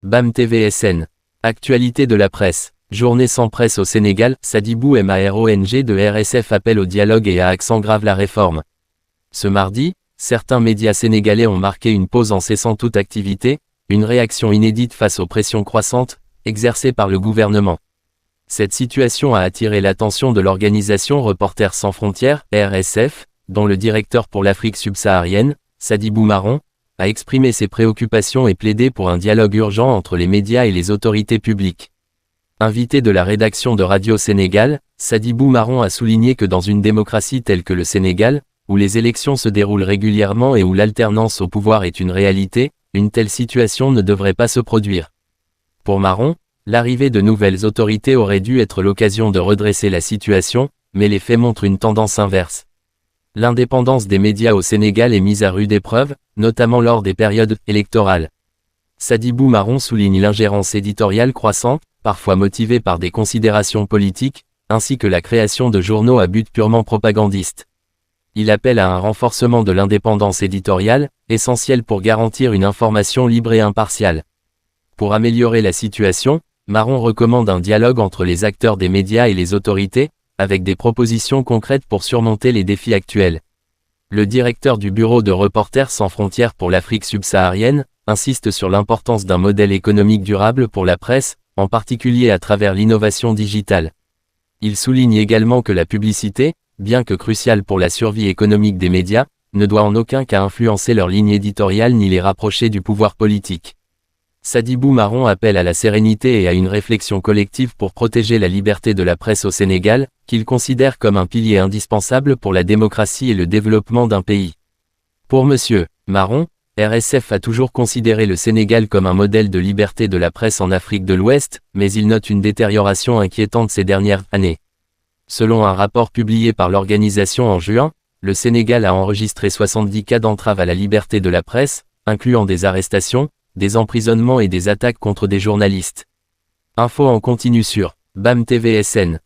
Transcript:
BAM TVSN. Actualité de la presse. Journée sans presse au Sénégal, Sadibou Marong de RSF appelle au dialogue et à accent grave la réforme. Ce mardi, certains médias sénégalais ont marqué une pause en cessant toute activité, une réaction inédite face aux pressions croissantes, exercées par le gouvernement. Cette situation a attiré l'attention de l'organisation Reporters sans frontières, RSF, dont le directeur pour l'Afrique subsaharienne, Sadibou Marong, a exprimé ses préoccupations et plaidé pour un dialogue urgent entre les médias et les autorités publiques. Invité de la rédaction de Radio Sénégal, Sadibou Marong a souligné que dans une démocratie telle que le Sénégal, où les élections se déroulent régulièrement et où l'alternance au pouvoir est une réalité, une telle situation ne devrait pas se produire. Pour Marong, l'arrivée de nouvelles autorités aurait dû être l'occasion de redresser la situation, mais les faits montrent une tendance inverse. L'indépendance des médias au Sénégal est mise à rude épreuve, notamment lors des périodes électorales. Sadibou Marong souligne l'ingérence éditoriale croissante, parfois motivée par des considérations politiques, ainsi que la création de journaux à but purement propagandiste. Il appelle à un renforcement de l'indépendance éditoriale, essentiel pour garantir une information libre et impartiale. Pour améliorer la situation, Marong recommande un dialogue entre les acteurs des médias et les autorités, avec des propositions concrètes pour surmonter les défis actuels. Le directeur du bureau de Reporters sans frontières pour l'Afrique subsaharienne insiste sur l'importance d'un modèle économique durable pour la presse, en particulier à travers l'innovation digitale. Il souligne également que la publicité, bien que cruciale pour la survie économique des médias, ne doit en aucun cas influencer leur ligne éditoriale ni les rapprocher du pouvoir politique. Sadibou Marong appelle à la sérénité et à une réflexion collective pour protéger la liberté de la presse au Sénégal, qu'il considère comme un pilier indispensable pour la démocratie et le développement d'un pays. Pour M. Marong, RSF a toujours considéré le Sénégal comme un modèle de liberté de la presse en Afrique de l'Ouest, mais il note une détérioration inquiétante ces dernières années. Selon un rapport publié par l'organisation en juin, le Sénégal a enregistré 70 cas d'entrave à la liberté de la presse, incluant des arrestations, des emprisonnements et des attaques contre des journalistes. Info en continu sur BAM TVSN.